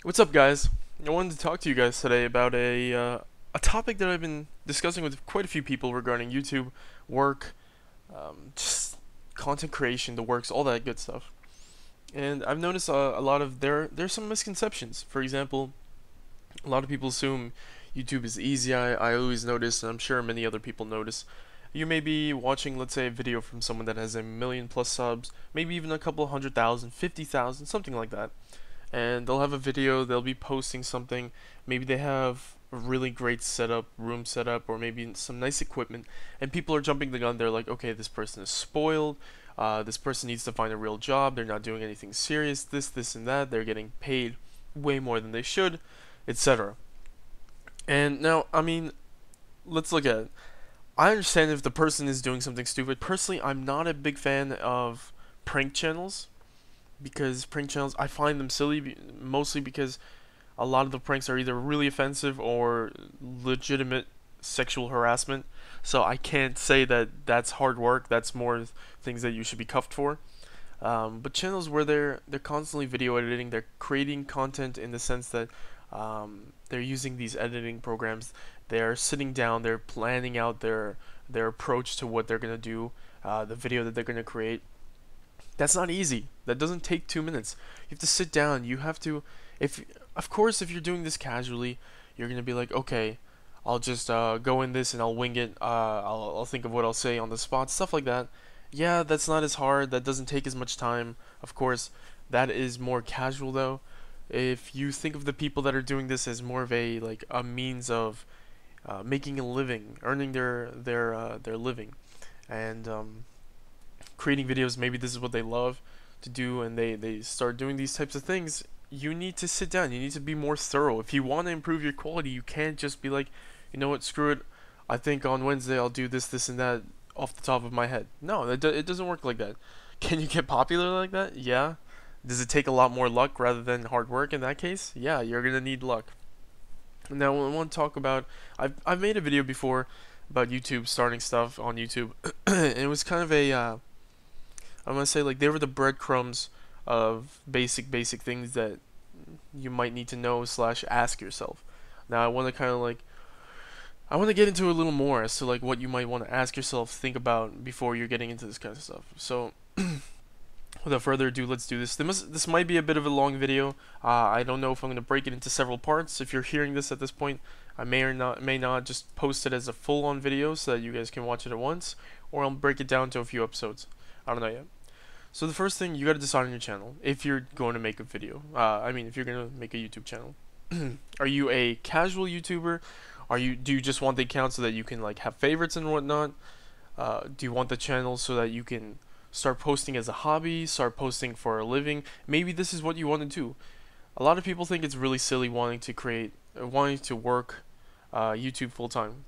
What's up, guys? I wanted to talk to you guys today about a topic that I've been discussing with quite a few people regarding YouTube, work, just content creation, the works, all that good stuff. And I've noticed a lot of there's some misconceptions. For example, a lot of people assume YouTube is easy. I always notice, and I'm sure many other people notice. You may be watching, let's say, a video from someone that has a million plus subs, maybe even a couple 100,000, 50,000, something like that, and they'll have a video, they'll be posting something. Maybe they have a really great setup, room setup, or maybe some nice equipment, and people are jumping the gun. They're like, okay, this person is spoiled. This person needs to find a real job. They're not doing anything serious. This, and that. They're getting paid way more than they should, etc. And now, I mean, let's look at it. I understand if the person is doing something stupid. Personally, I'm not a big fan of prank channels because prank channels I find them silly, mostly because a lot of the pranks are either really offensive or legitimate sexual harassment. So I can't say that that's hard work. That's more things that you should be cuffed for. But channels where they're constantly video editing, they're creating content in the sense that they're using these editing programs. They're sitting down, they're planning out their approach to what they're gonna do, the video that they're gonna create. That's not easy. That doesn't take 2 minutes. You have to sit down. You have to, if of course, if you're doing this casually, you're gonna be like, okay, I'll just go in this and I'll wing it. I'll think of what I'll say on the spot, stuff like that. Yeah, that's not as hard. That doesn't take as much time. Of course, that is more casual though. If you think of the people that are doing this as more of a like a means of making a living, earning their living, and creating videos, maybe this is what they love to do, and they start doing these types of things. You need to sit down, you need to be more thorough. If you want to improve your quality, you can't just be like, you know what, screw it, I think on Wednesday I'll do this and that off the top of my head. No, it doesn't work like that. Can you get popular like that? Yeah. Does it take a lot more luck rather than hard work in that case? Yeah, you're gonna need luck. Now I want to talk about, I've made a video before about YouTube, starting stuff on YouTube, and it was kind of a I'm gonna say like they were the breadcrumbs of basic things that you might need to know slash ask yourself. Now I want to kind of like I want to get into a little more as to like what you might want to ask yourself, think about before you're getting into this kind of stuff. So without further ado, let's do this. This might be a bit of a long video. I don't know if I'm gonna break it into several parts. If you're hearing this at this point, I may not just post it as a full-on video so that you guys can watch it at once, or I'll break it down to a few episodes. I don't know yet. So the first thing you got to decide on your channel if you're going to make a video. If you're going to make a YouTube channel, are you a casual YouTuber? Do you just want the account so that you can like have favorites and whatnot? Do you want the channel so that you can start posting as a hobby, start posting for a living? Maybe this is what you want to do. A lot of people think it's really silly wanting to work YouTube full time,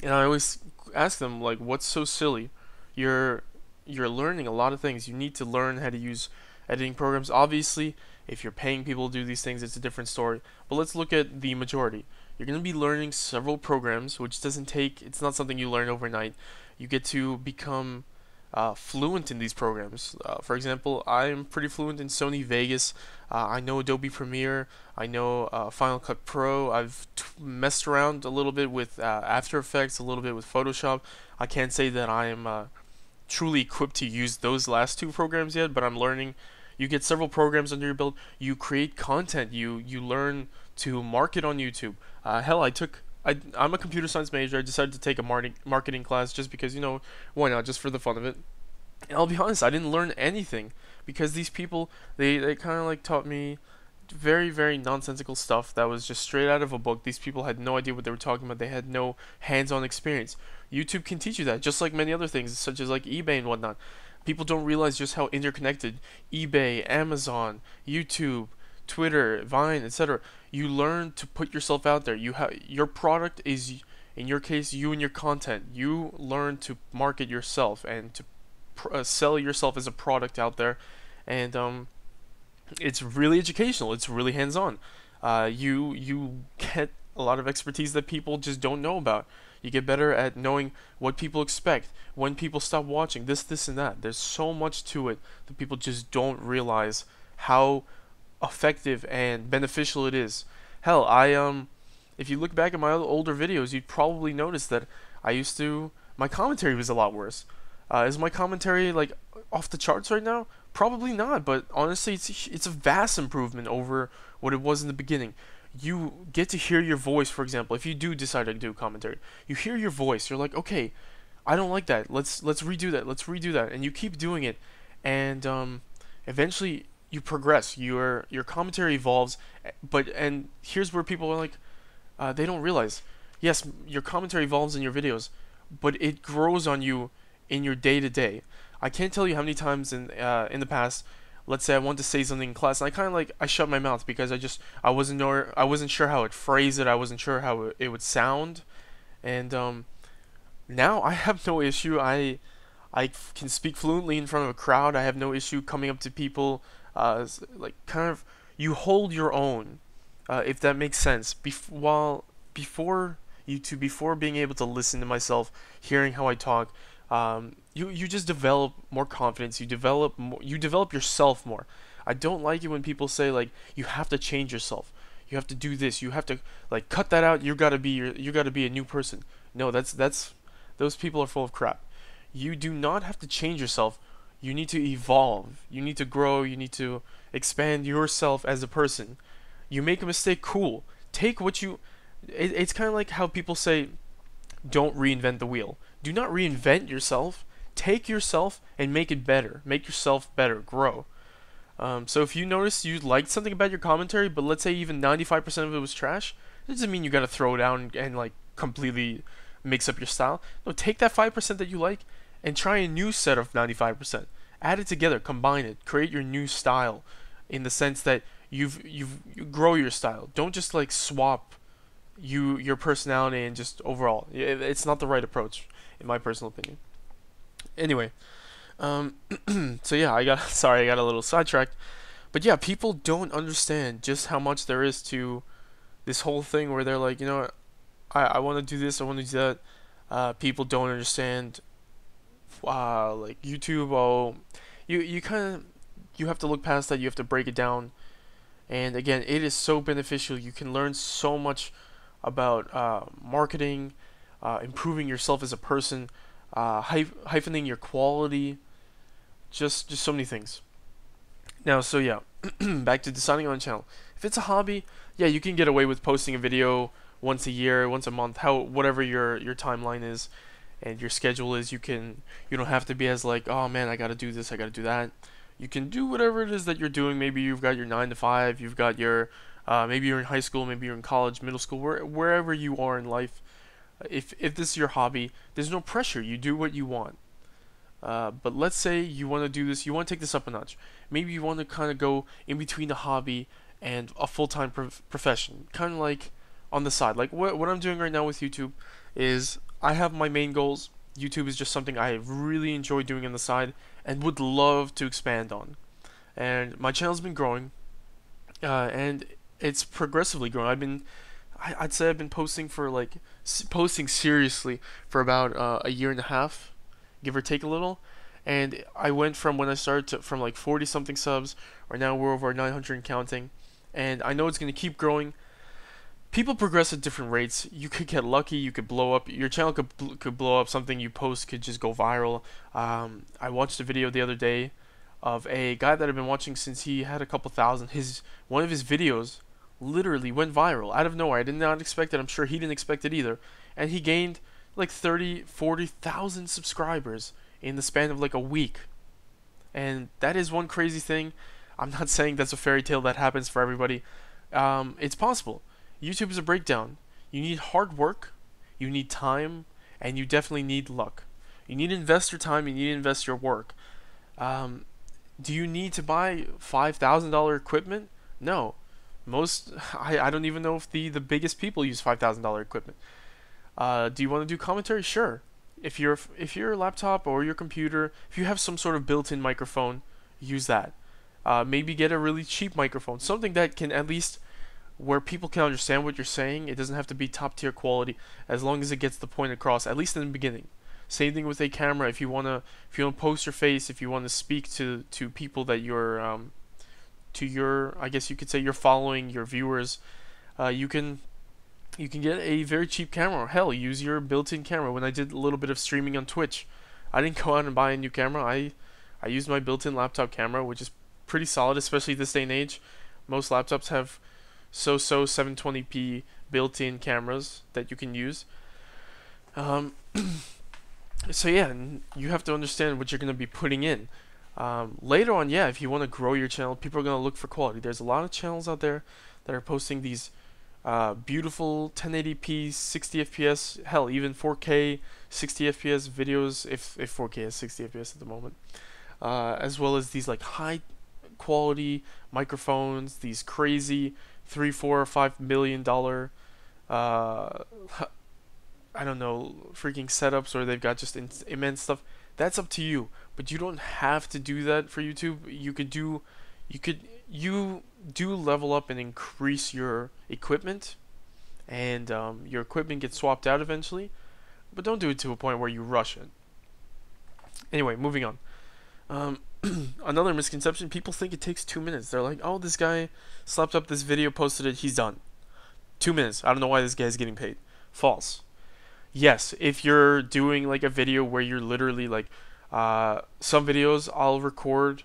and I always ask them like, what's so silly? You're you're learning a lot of things. You need to learn how to use editing programs. Obviously, if you're paying people to do these things, it's a different story. But let's look at the majority. You're going to be learning several programs, which doesn't take, it's not something you learn overnight. You get to become fluent in these programs. For example, I'm pretty fluent in Sony Vegas. I know Adobe Premiere. I know Final Cut Pro. I've messed around a little bit with After Effects, a little bit with Photoshop. I can't say that I am truly equipped to use those last two programs yet, but I'm learning. You get several programs under your belt. You create content. You learn to market on YouTube. Hell, I'm a computer science major. I decided to take a marketing class just because, why not, just for the fun of it. And I'll be honest, I didn't learn anything because these people, they kind of like taught me very nonsensical stuff that was just straight out of a book. These people had no idea what they were talking about. They had no hands-on experience. YouTube can teach you that, just like many other things, such as like eBay and whatnot. People don't realize just how interconnected eBay, Amazon, YouTube, Twitter, Vine, etc. You learn to put yourself out there. Your product is, in your case, you and your content. You learn to market yourself and to sell yourself as a product out there, and it's really educational. It's really hands-on. You get a lot of expertise that people just don't know about. You get better at knowing what people expect, when people stop watching, this, and that. There's so much to it that people just don't realize how effective and beneficial it is. Hell, if you look back at my older videos, you'd probably notice that my commentary was a lot worse. Is my commentary like off the charts right now? Probably not, but honestly, it's a vast improvement over what it was in the beginning. You get to hear your voice, for example. If you do decide to do commentary, you hear your voice. You're like, okay, I don't like that. Let's redo that. Let's redo that, and you keep doing it, and eventually you progress. Your commentary evolves, and here's where people are like, they don't realize. Yes, your commentary evolves in your videos, but it grows on you in your day to day. I can't tell you how many times in the past, let's say I want to say something in class, and I kind of like I shut my mouth because I wasn't sure how I'd phrase it. I wasn't sure how it would sound, and now I have no issue. I can speak fluently in front of a crowd. I have no issue coming up to people. Like kind of you hold your own, if that makes sense. Before YouTube, before being able to listen to myself, hearing how I talk, you just develop more confidence. You develop yourself more. I don't like it when people say like you have to change yourself. You have to do this. You have to like cut that out. You gotta be a new person. No, that's those people are full of crap. You do not have to change yourself. You need to evolve. You need to grow. You need to expand yourself as a person. You make a mistake, cool. Take what you. It's kind of like how people say, don't reinvent the wheel. Do not reinvent yourself. Take yourself and make it better. Make yourself better. Grow. So if you notice you liked something about your commentary, but let's say even 95% of it was trash, it doesn't mean you gotta throw it down and like completely mix up your style. No, take that 5% that you like and try a new set of 95%. Add it together, combine it, create your new style in the sense that you grow your style. Don't just like swap your personality and just overall. It's not the right approach in my personal opinion. Anyway, um, so yeah, I got sorry, I got a little sidetracked. But yeah, people don't understand just how much there is to this whole thing where they're like, I want to do this, I want to do that. People don't understand, like YouTube. Oh, you kind of you have to look past that. You have to break it down. And again, it is so beneficial. You can learn so much about marketing, improving yourself as a person, hyphening your quality, just so many things. Now, so yeah, back to deciding on a channel. If it's a hobby, yeah, you can get away with posting a video once a year, once a month, how whatever your timeline is and your schedule is. You don't have to be as like, oh man, I gotta do this, I gotta do that. You can do whatever it is that you're doing. Maybe you've got your 9 to 5, you've got your maybe you're in high school, maybe you're in college, middle school, wherever you are in life. If this is your hobby, there's no pressure. You do what you want. But let's say you want to do this, you want to take this up a notch. Maybe you want to kind of go in between the hobby and a full-time profession, kind of like on the side. Like what I'm doing right now with YouTube is I have my main goals. YouTube is just something I really enjoy doing on the side and would love to expand on. And my channel's been growing, and it's progressively growing. I'd say I've been posting for like posting seriously for about a year and a half, give or take a little. And I went from when I started from like 40 something subs, or now we're over 900 and counting. And I know it's going to keep growing. People progress at different rates. You could get lucky. You could blow up. Your channel could blow up. Something you post could just go viral. I watched a video the other day of a guy that I've been watching since he had a couple thousand. One of his videos literally went viral out of nowhere. I did not expect it. I'm sure he didn't expect it either. And he gained like 30, 40,000 subscribers in the span of like a week. And that is one crazy thing. I'm not saying that's a fairy tale that happens for everybody. It's possible. YouTube is a breakdown. You need hard work, you need time, and you definitely need luck. You need to invest your time, you need to invest your work. Do you need to buy $5,000 equipment? No. I don't even know if the biggest people use $5,000 equipment. Do you want to do commentary? Sure. If your laptop or your computer, if you have some sort of built-in microphone, use that. Maybe get a really cheap microphone, something that can at least where people can understand what you're saying. It doesn't have to be top tier quality, as long as it gets the point across, at least in the beginning. Same thing with a camera. If you wanna post your face, if you wanna speak to people that you're to your, I guess you could say, your following, your viewers, you can get a very cheap camera. Hell, use your built-in camera. When I did a little bit of streaming on Twitch, I didn't go out and buy a new camera. I used my built-in laptop camera, which is pretty solid, especially this day and age. Most laptops have so 720p built-in cameras that you can use. Um, so yeah, you have to understand what you're going to be putting in. Later on, yeah, if you want to grow your channel, people are going to look for quality. There's a lot of channels out there that are posting these beautiful 1080p 60 fps, hell, even 4K 60 fps videos, if 4K is 60 fps at the moment, as well as these like high quality microphones, these crazy 3, 4, or $5 million I don't know, freaking setups, or they've got just immense stuff. That's up to you, but you don't have to do that for YouTube. You do level up and increase your equipment, and your equipment gets swapped out eventually, but don't do it to a point where you rush it. Anyway, moving on. Another misconception: people think it takes 2 minutes. They're like, "Oh, this guy slapped up this video, posted it, he's done. 2 minutes. I don't know why this guy's getting paid." False. Yes, if you're doing like a video where you're literally like, some videos I'll record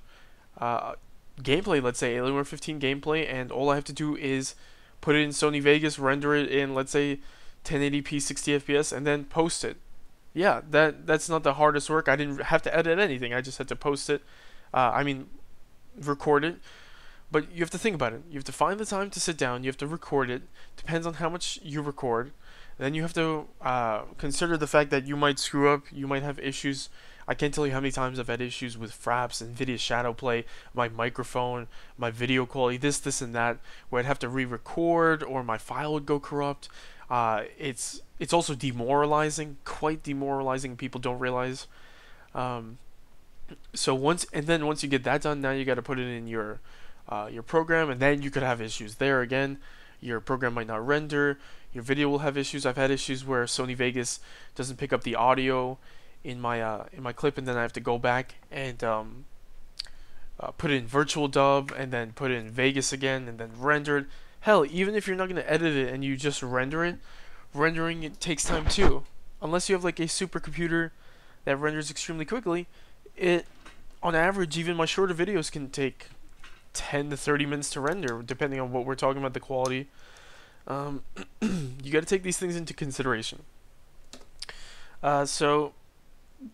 gameplay, let's say Alienware 15 gameplay, and all I have to do is put it in Sony Vegas, render it in, let's say, 1080p 60 fps, and then post it. Yeah, that's not the hardest work. I didn't have to edit anything. I just had to post it. I mean, record it. But you have to think about it. You have to find the time to sit down. You have to record it. Depends on how much you record. Then you have to consider the fact that you might screw up. You might have issues. I can't tell you how many times I've had issues with fraps, NVIDIA Shadow Play, my microphone, my video quality, this, and that, where I'd have to re-record or my file would go corrupt. It's also demoralizing, quite demoralizing. People don't realize. So once you get that done, now you got to put it in your program, and then you could have issues there again. Your program might not render. Your video will have issues. I've had issues where Sony Vegas doesn't pick up the audio in my clip, and then I have to go back and put it in virtual dub, and then put it in Vegas again, and then render it. Hell, even if you're not going to edit it and you just render it, rendering it takes time too. Unless you have like a supercomputer that renders extremely quickly, on average, even my shorter videos can take 10 to 30 minutes to render, depending on what we're talking about, the quality. You got to take these things into consideration. So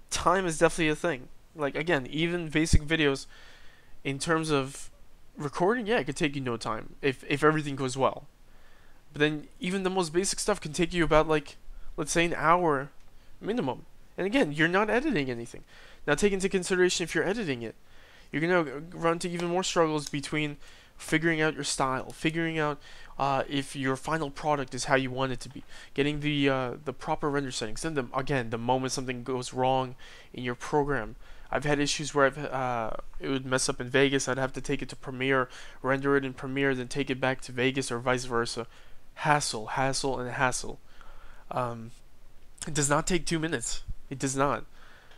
time is definitely a thing. Like, again, even basic videos, in terms of recording, yeah, it could take you no time if everything goes well. But then even the most basic stuff can take you about, like, let's say an hour minimum. And again, you're not editing anything. Now take into consideration if you're editing it, you're going to run into even more struggles between figuring out your style, figuring out if your final product is how you want it to be, getting the proper render settings. Then again, the moment something goes wrong in your program, I've had issues where it would mess up in Vegas. I'd have to take it to Premiere, render it in Premiere, then take it back to Vegas, or vice versa. Hassle, and hassle. It does not take 2 minutes. It does not.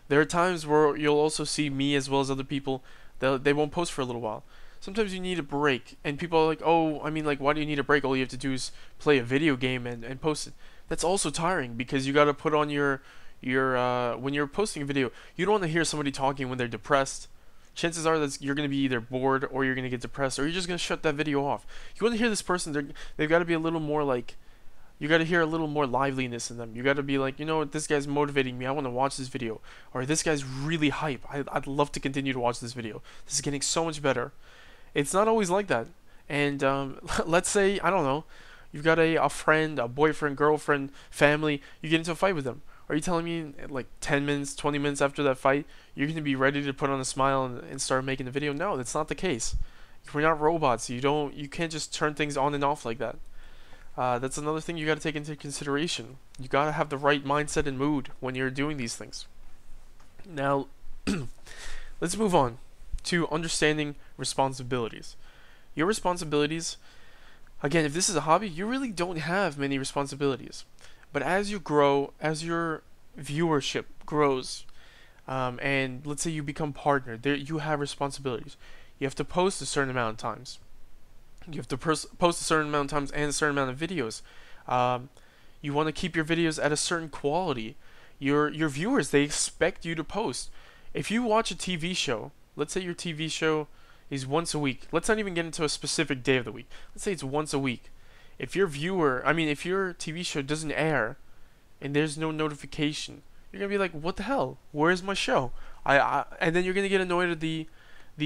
There are times where you'll also see me, as well as other people, they won't post for a little while. Sometimes you need a break, and people are like, oh, I mean, like, why do you need a break? All you have to do is play a video game and post it. That's also tiring, because you got to put on your when you're posting a video, you don't want to hear somebody talking when they're depressed. Chances are that you're going to be either bored, or you're going to get depressed, or you're just going to shut that video off. You want to hear this person, they've got to be a little more like, you got to hear a little more liveliness in them. You got to be like, you know what, this guy's motivating me. I want to watch this video. Or this guy's really hype. I'd love to continue to watch this video. This is getting so much better. It's not always like that. And let's say, I don't know, you've got a friend, a boyfriend, girlfriend, family, you get into a fight with them. Are you telling me like 10 minutes, 20 minutes after that fight, you're going to be ready to put on a smile and start making the video? No, that's not the case. We're not robots. You can't just turn things on and off like that. That's another thing you got to take into consideration. You got to have the right mindset and mood when you're doing these things. Now, let's move on to understanding responsibilities. Your responsibilities, again, if this is a hobby, you really don't have many responsibilities. But as you grow, as your viewership grows, and let's say you become partner, you have responsibilities. You have to post a certain amount of times. You have to post a certain amount of times and a certain amount of videos. Um, you want to keep your videos at a certain quality. Your viewers, they expect you to post. If you watch a TV show, let's say your TV show is once a week. Let's not even get into a specific day of the week. Let's say it's once a week. If your TV show doesn't air and there's no notification, you're gonna be like, what the hell? Where's my show? And then you're gonna get annoyed at the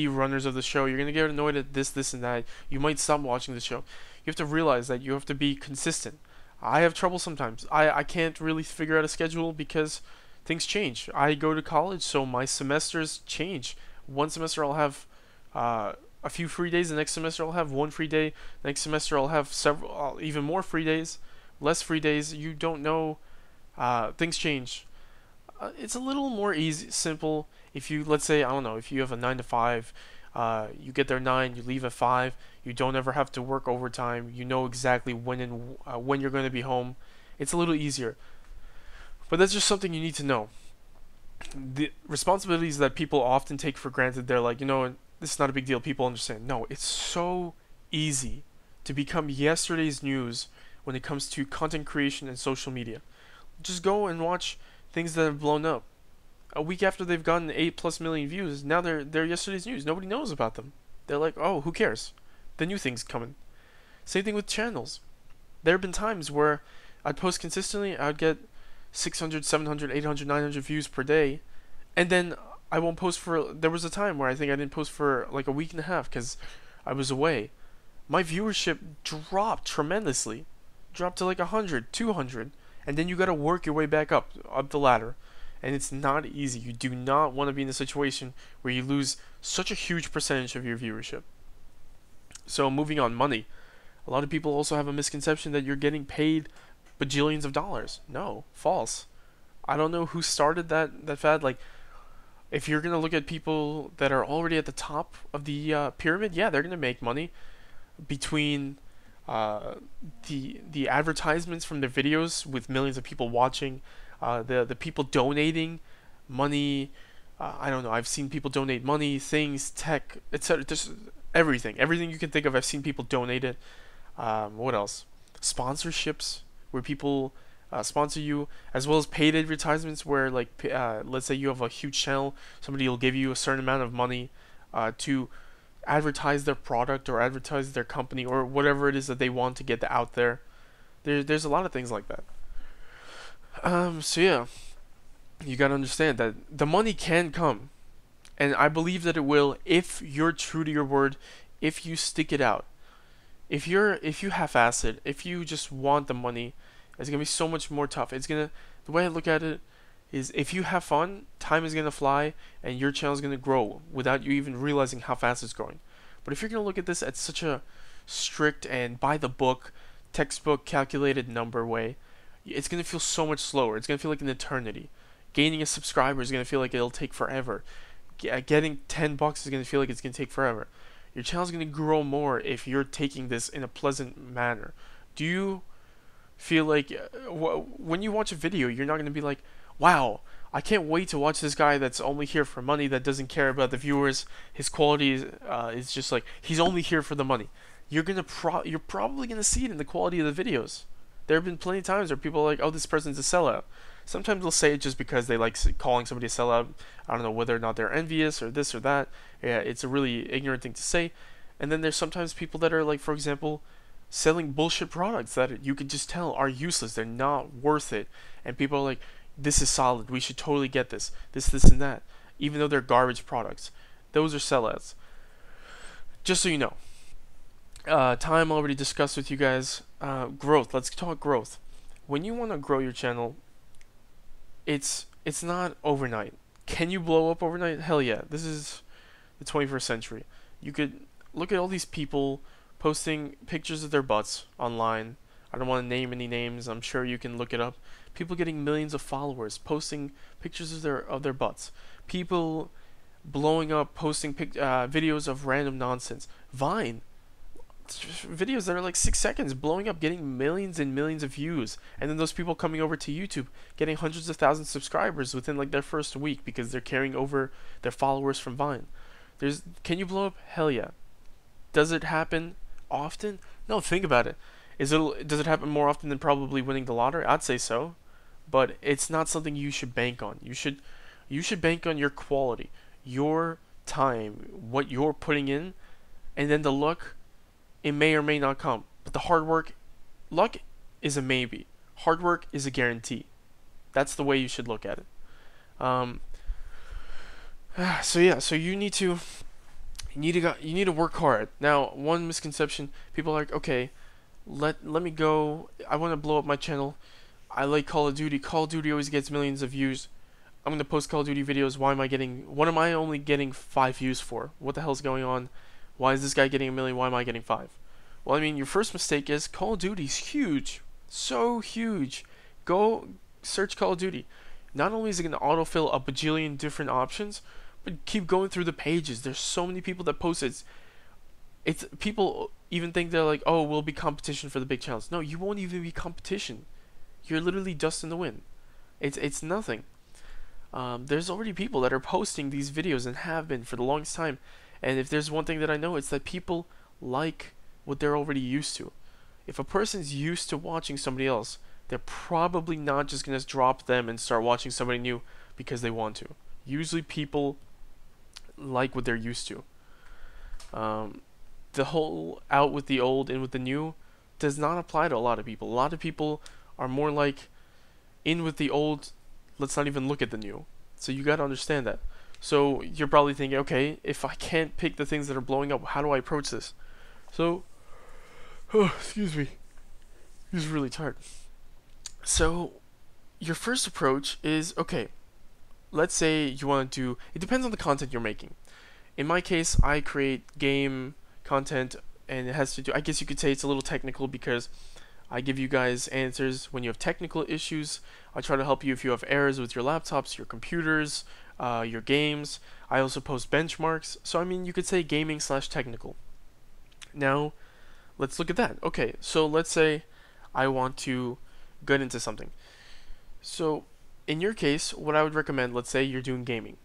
runners of the show. You're gonna get annoyed at this, and that. You might stop watching the show. You have to realize that you have to be consistent. I have trouble sometimes. I can't really figure out a schedule because things change. I go to college, so my semesters change. One semester I'll have a few free days. The next semester I'll have one free day. The next semester I'll have several, even more free days, less free days. You don't know. Things change. It's a little more easy, simple. If you, let's say, I don't know, if you have a 9 to 5, you get there 9, you leave at 5. You don't ever have to work overtime. You know exactly when you're going to be home. It's a little easier. But that's just something you need to know. The responsibilities that people often take for granted, they're like, this is not a big deal. People understand. No, it's so easy to become yesterday's news when it comes to content creation and social media. Just go and watch things that have blown up. A week after they've gotten 8+ million views, now they're yesterday's news. Nobody knows about them. They're like, oh, who cares? The new thing's coming. Same thing with channels. There have been times where I'd post consistently, I'd get 600, 700, 800, 900 views per day, and then I won't post for. There was a time where I think I didn't post for like a week and a half because I was away. My viewership dropped tremendously, dropped to like 100, 200, and then you gotta work your way back up the ladder, and it's not easy. You do not want to be in a situation where you lose such a huge percentage of your viewership. So moving on, money. A lot of people also have a misconception that you're getting paid bajillions of dollars. No, false. I don't know who started that fad. Like, if you're gonna look at people that are already at the top of the pyramid, yeah, they're gonna make money between the advertisements from their videos with millions of people watching, the people donating money. I don't know. I've seen people donate money, things, tech, etc. Just everything you can think of. I've seen people donate it. What else? Sponsorships, where people sponsor you, as well as paid advertisements, where like let's say you have a huge channel, somebody will give you a certain amount of money to advertise their product or advertise their company or whatever it is that they want to get out there. There's a lot of things like that. So yeah, you gotta understand that the money can come, and I believe that it will if you're true to your word, if you stick it out. If you half-ass it, if you just want the money, it's gonna be so much more tough. The way I look at it is, if you have fun, time is gonna fly, and your channel is gonna grow without you even realizing how fast it's growing. But if you're gonna look at this at such a strict and by the book, textbook calculated number way, it's gonna feel so much slower. It's gonna feel like an eternity. Gaining a subscriber is gonna feel like it'll take forever. Getting $10 is gonna feel like it's gonna take forever. Your channel's going to grow more if you're taking this in a pleasant manner. Do you feel like when you watch a video, you're not going to be like, wow, I can't wait to watch this guy that's only here for money, that doesn't care about the viewers, his quality is just like, he's only here for the money. You're probably going to see it in the quality of the videos. There have been plenty of times where people are like, oh, this person's a sellout. Sometimes they'll say it just because they like calling somebody a sellout. I don't know whether or not they're envious or this or that. Yeah, it's a really ignorant thing to say. And then there's sometimes people that are like, for example, selling bullshit products that you could just tell are useless. They're not worth it. And people are like, this is solid. We should totally get this. This, and that. Even though they're garbage products. Those are sellouts. Just so you know. Time already discussed with you guys. Growth. Let's talk growth. When you want to grow your channel, it's not overnight. Can you blow up overnight? Hell yeah. This is the 21st century. You could look at all these people posting pictures of their butts online. I don't want to name any names. I'm sure you can look it up. People getting millions of followers, posting pictures of their butts. People blowing up, posting videos of random nonsense. Vine. Videos that are like 6 seconds, blowing up, getting millions and millions of views, and then those people coming over to YouTube, getting hundreds of thousands of subscribers within like their first week because they're carrying over their followers from Vine. Can you blow up? Hell yeah. Does it happen often? No, think about it. Does it happen more often than probably winning the lottery? I'd say so, but it's not something you should bank on. You should bank on your quality, your time, what you're putting in, and then the luck, it may or may not come. But the hard work, luck is a maybe. Hard work is a guarantee. That's the way you should look at it. Um, so yeah, so you need to work hard. Now, one misconception, people are like, okay, let me go. I want to blow up my channel. I like Call of Duty. Call of Duty always gets millions of views. I'm gonna post Call of Duty videos. What am I only getting 5 views for? What the hell's going on? Why is this guy getting a million? Why am I getting 5? Well, I mean, your first mistake is Call of Duty's huge. So huge. Go search Call of Duty. Not only is it gonna autofill a bajillion different options, but keep going through the pages. There's so many people that post it. It's people even think they're like, oh, we'll be competition for the big channels. No, you won't even be competition. You're literally dust in the wind. It's nothing. There's already people that are posting these videos and have been for the longest time. And if there's one thing that I know, it's that people like what they're already used to. If a person's used to watching somebody else, they're probably not just gonna drop them and start watching somebody new because they want to. Usually people like what they're used to. The whole out with the old, in with the new does not apply to a lot of people. A lot of people are more like in with the old, let's not even look at the new. So you gotta understand that. So you're probably thinking, okay, if I can't pick the things that are blowing up, how do I approach this? So, oh, excuse me, he's really tired. So your first approach is, okay, let's say you want to do, it depends on the content you're making. In my case, I create game content, and it has to do, I guess you could say it's a little technical because I give you guys answers when you have technical issues. I try to help you if you have errors with your laptops, your computers, your games. I also post benchmarks. So I mean, you could say gaming slash technical. Now, let's look at that. Okay, so let's say I want to get into something. So in your case, what I would recommend, let's say you're doing gaming.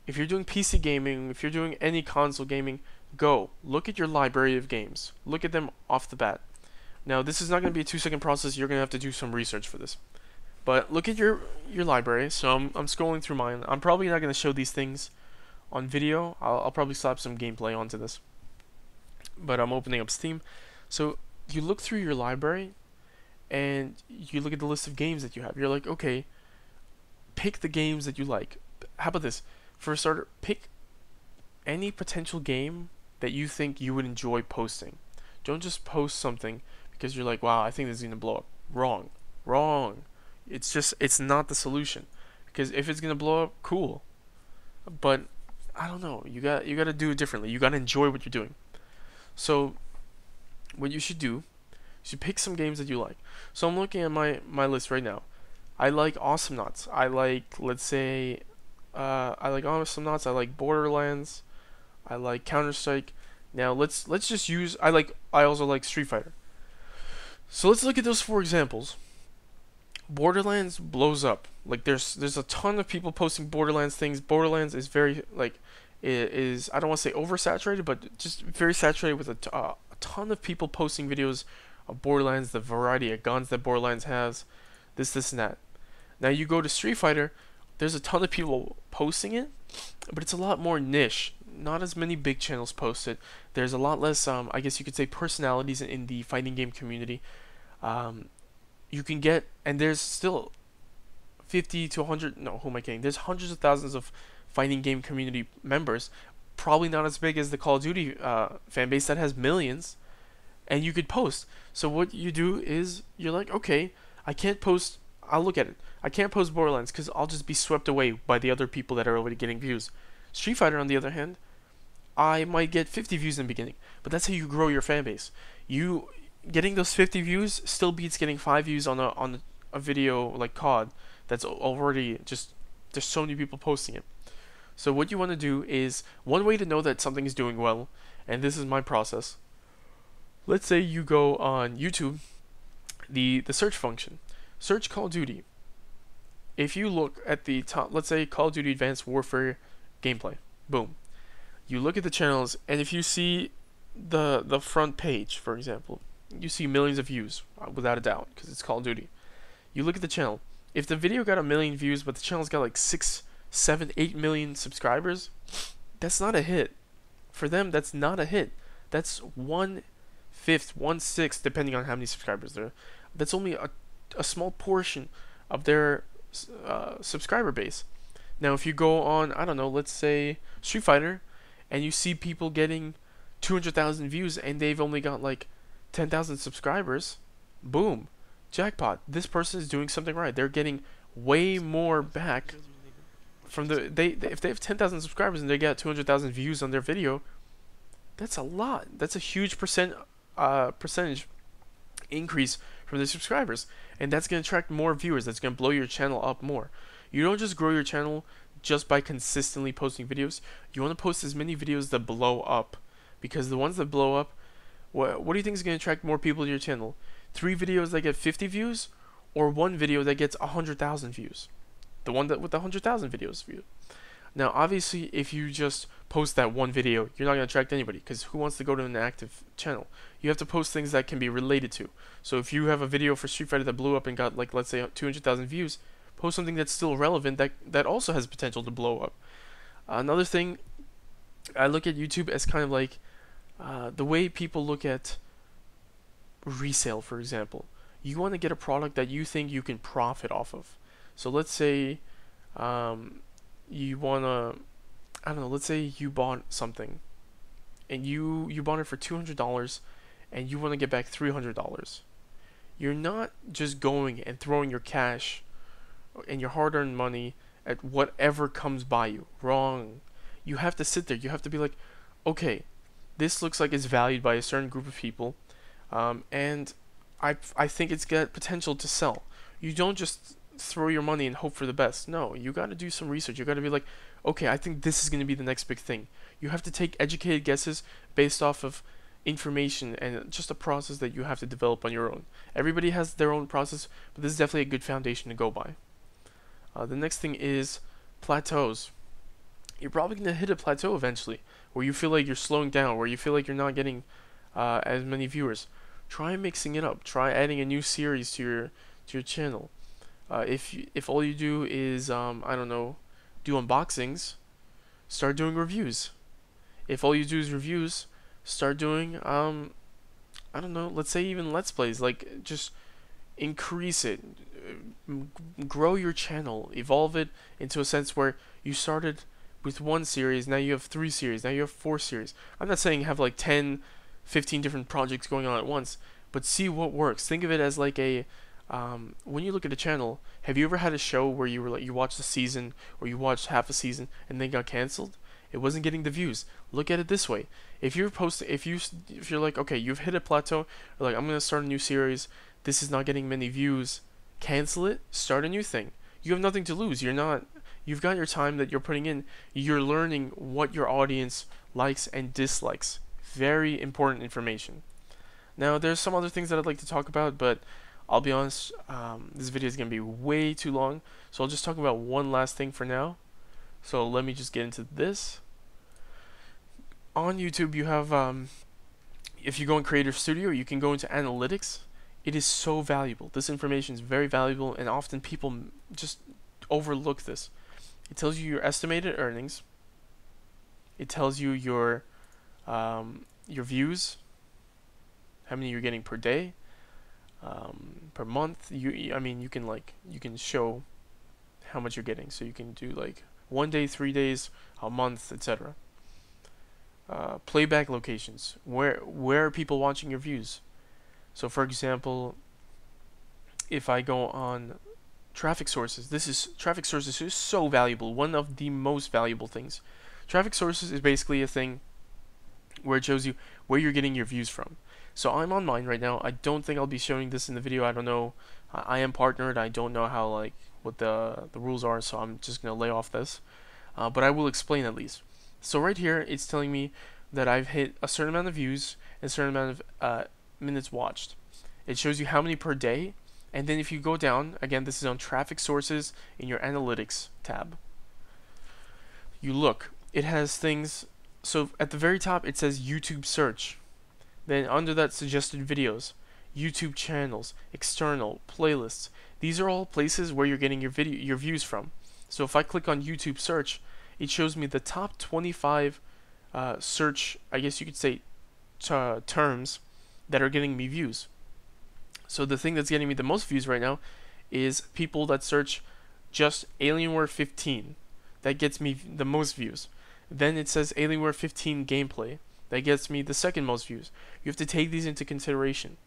If you're doing PC gaming, if you're doing any console gaming, go look at your library of games. Look at them off the bat. Now, this is not going to be a 2-second process. You're going to have to do some research for this. But look at your library. So I'm scrolling through mine. I'm probably not going to show these things on video. I'll probably slap some gameplay onto this. But I'm opening up Steam. So you look through your library and you look at the list of games that you have. You're like, okay, pick the games that you like. How about this? For a starter, pick any potential game that you think you would enjoy posting. Don't just post something because you're like, wow, I think this is gonna blow up. Wrong. It's not the solution. Because if it's gonna blow up, cool. But I don't know. You gotta do it differently. You gotta enjoy what you're doing. So what you should do, you should pick some games that you like. So I'm looking at my list right now. I like Awesomenauts. I like, let's say, I like Awesomenauts. I like Borderlands. I like Counter-Strike. Now let's just use. I also like Street Fighter. So let's look at those 4 examples. Borderlands blows up. Like there's a ton of people posting Borderlands things. Borderlands is very like is I don't want to say oversaturated, but just very saturated with a ton of people posting videos of Borderlands, the variety of guns that Borderlands has, this and that. Now you go to Street Fighter, there's a ton of people posting it, but it's a lot more niche. Not as many big channels post it. There's a lot less, I guess you could say, personalities in the fighting game community. You can get, and there's still 50 to 100, no, who am I kidding? There's hundreds of thousands of fighting game community members. Probably not as big as the Call of Duty fan base that has millions. And you could post. So what you do is, you're like, okay, I can't post, I'll look at it. I can't post Borderlands because I'll just be swept away by the other people that are already getting views. Street Fighter, on the other hand, I might get 50 views in the beginning, but that's how you grow your fan base. You getting those 50 views still beats getting 5 views on a video like COD that's already just, there's so many people posting it. So what you want to do is, one way to know that something is doing well, and this is my process. Let's say you go on YouTube, the search function, search Call of Duty. If you look at the top, let's say Call of Duty Advanced Warfare gameplay, boom. You look at the channels, and if you see the front page, for example, you see millions of views, without a doubt, because it's Call of Duty. You look at the channel. If the video got 1 million views, but the channel's got like 6, 7, 8 million subscribers, that's not a hit. For them, that's not a hit. That's 1/5, 1/6, depending on how many subscribers there are. That's only a small portion of their subscriber base. Now, if you go on, I don't know, let's say Street Fighter, and you see people getting 200,000 views and they've only got like 10,000 subscribers, boom, jackpot. This person is doing something right. They're getting way more back from if they have 10,000 subscribers and they get 200,000 views on their video. That's a lot. That's a huge percentage increase from the subscribers, and that's going to attract more viewers. That's going to blow your channel up more. You don't just grow your channel just by consistently posting videos. You want to post as many videos that blow up, because the ones that blow up, what do you think is going to attract more people to your channel? 3 videos that get 50 views, or 1 video that gets 100,000 views? The one that with the 100,000 videos view. Now, obviously, if you just post that one video, you're not going to attract anybody, because who wants to go to an active channel? You have to post things that can be related to. So if you have a video for Street Fighter that blew up and got, like, let's say 200,000 views, post something that's still relevant that also has potential to blow up. Another thing, I look at YouTube as kind of like the way people look at resale, for example. You want to get a product that you think you can profit off of. So let's say you want to, I don't know, let's say you bought something and you bought it for $200 and you want to get back $300. You're not just going and throwing your cash and your hard-earned money at whatever comes by you. Wrong. You have to sit there. You have to be like, okay, this looks like it's valued by a certain group of people, and I think it's got potential to sell. You don't just throw your money and hope for the best. No, you got to do some research. You got to be like, okay, I think this is going to be the next big thing. You have to take educated guesses based off of information and just a process that you have to develop on your own. Everybody has their own process, but this is definitely a good foundation to go by. The next thing is plateaus. You're probably going to hit a plateau eventually, where you feel like you're slowing down, where you feel like you're not getting as many viewers. Try mixing it up. Try adding a new series to your channel. If all you do is I don't know, do unboxings, start doing reviews. If all you do is reviews, start doing I don't know, let's say even let's plays. Like, just increase it, grow your channel, evolve it into a sense where you started with 1 series, now you have 3 series, now you have 4 series. I'm not saying have like 10, 15 different projects going on at once, but see what works. Think of it as like a when you look at a channel, have you ever had a show where you were like, you watched a season or you watched half a season and then got canceled? It wasn't getting the views. Look at it this way: if you're posting, if you're like, okay, you've hit a plateau, or like, I'm gonna start a new series, this is not getting many views, cancel it, start a new thing. You have nothing to lose. You've got your time that you're putting in. You're learning what your audience likes and dislikes. Very important information. Now, there's some other things that I'd like to talk about, but I'll be honest, this video is going to be way too long, so I'll just talk about one last thing for now. So let me just get into this. On YouTube, you have, if you go in Creator Studio, you can go into Analytics. It is so valuable. This information is very valuable, and often people just overlook this. It tells you your estimated earnings. It tells you your views, how many you're getting per day, per month. I mean, you can show how much you're getting. So you can do like 1 day, 3 days, a month, etc. Playback locations. Where are people watching your views? So, for example, if I go on traffic sources, traffic sources is so valuable. One of the most valuable things. Traffic sources is basically a thing where it shows you where you're getting your views from. So I'm on mine right now. I don't think I'll be showing this in the video. I don't know. I am partnered. I don't know how, like, what the rules are, so I'm just gonna lay off this. But I will explain at least. So right here, it's telling me that I've hit a certain amount of views and a certain amount of minutes watched. It shows you how many per day, and then if you go down, again, this is on traffic sources in your analytics tab. You look, it has things So at the very top it says YouTube search. Then under that, suggested videos, YouTube channels, external, playlists. These are all places where you're getting your views from. So if I click on YouTube search, it shows me the top 25 search, I guess you could say, terms that are getting me views. So the thing that's getting me the most views right now is people that search just Alienware 15. That gets me the most views. Then it says Alienware 15 gameplay. That gets me the second most views. You have to take these into consideration.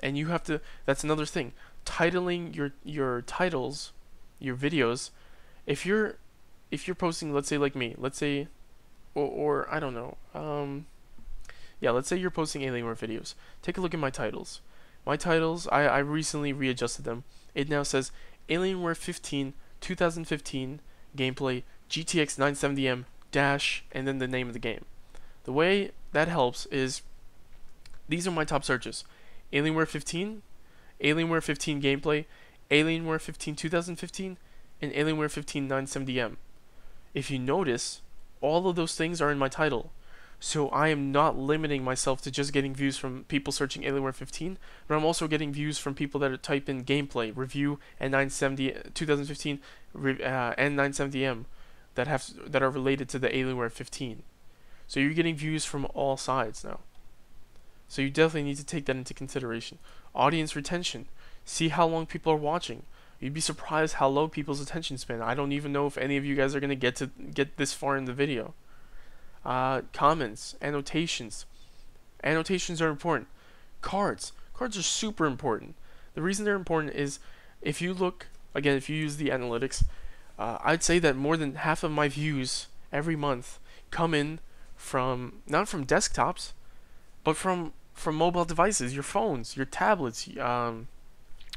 And you have to, that's another thing, titling your titles, your videos. If you're posting, let's say like me, let's say, or I don't know, yeah, let's say you're posting Alienware videos. Take a look at my titles. My titles, I recently readjusted them. It now says Alienware 15 2015 gameplay GTX 970M dash and then the name of the game. The way that helps is these are my top searches: Alienware 15, Alienware 15 gameplay, Alienware 15 2015, and Alienware 15 970M. If you notice, all of those things are in my title. So I am not limiting myself to just getting views from people searching Alienware 15, but I'm also getting views from people that type in gameplay, review, and 2015 and 970M that are related to the Alienware 15. So you're getting views from all sides now. So you definitely need to take that into consideration. Audience retention. See how long people are watching. You'd be surprised how low people's attention span. I don't even know if any of you guys are going to get this far in the video. Comments, annotations. Annotations are important. Cards. Cards are super important. The reason they're important is if you look, again, if you use the analytics, I'd say that more than half of my views every month come in from, not from desktops, but from mobile devices, your phones, your tablets. I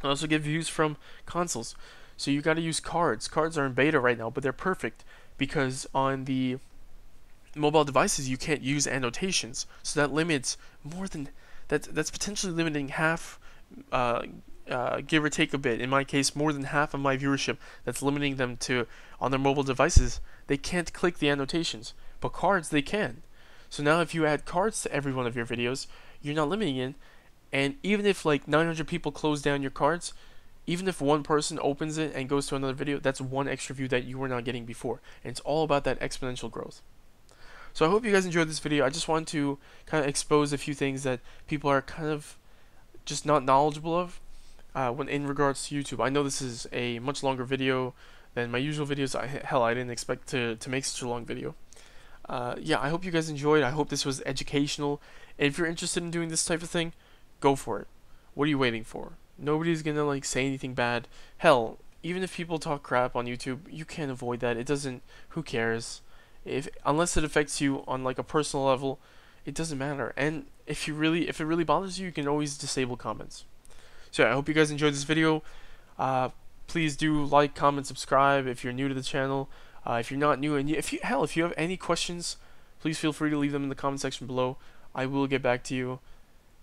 also get views from consoles. So you got to use cards. Cards are in beta right now, but they're perfect because on the mobile devices you can't use annotations. So that limits more than that's potentially limiting half, give or take a bit. In my case, more than half of my viewership. That's limiting them to on their mobile devices. They can't click the annotations, but cards they can. So now if you add cards to every one of your videos, you're not limiting it. And even if like 900 people close down your cards, even if one person opens it and goes to another video, that's one extra view that you were not getting before. And it's all about that exponential growth. So I hope you guys enjoyed this video. I just want to kind of expose a few things that people are kind of just not knowledgeable of when in regards to YouTube. I know this is a much longer video than my usual videos. Hell, I didn't expect to make such a long video. Yeah, I hope you guys enjoyed. I hope this was educational. And if you're interested in doing this type of thing, go for it. What are you waiting for? Nobody's gonna like say anything bad. Hell, even if people talk crap on YouTube, you can't avoid that. It doesn't. Who cares? Unless it affects you on like a personal level, it doesn't matter. And if it really bothers you, you can always disable comments. So yeah, I hope you guys enjoyed this video. Please do like, comment, subscribe if you're new to the channel. If you're not new, and if you have any questions, please feel free to leave them in the comment section below. I will get back to you.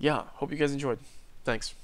Yeah, hope you guys enjoyed. Thanks.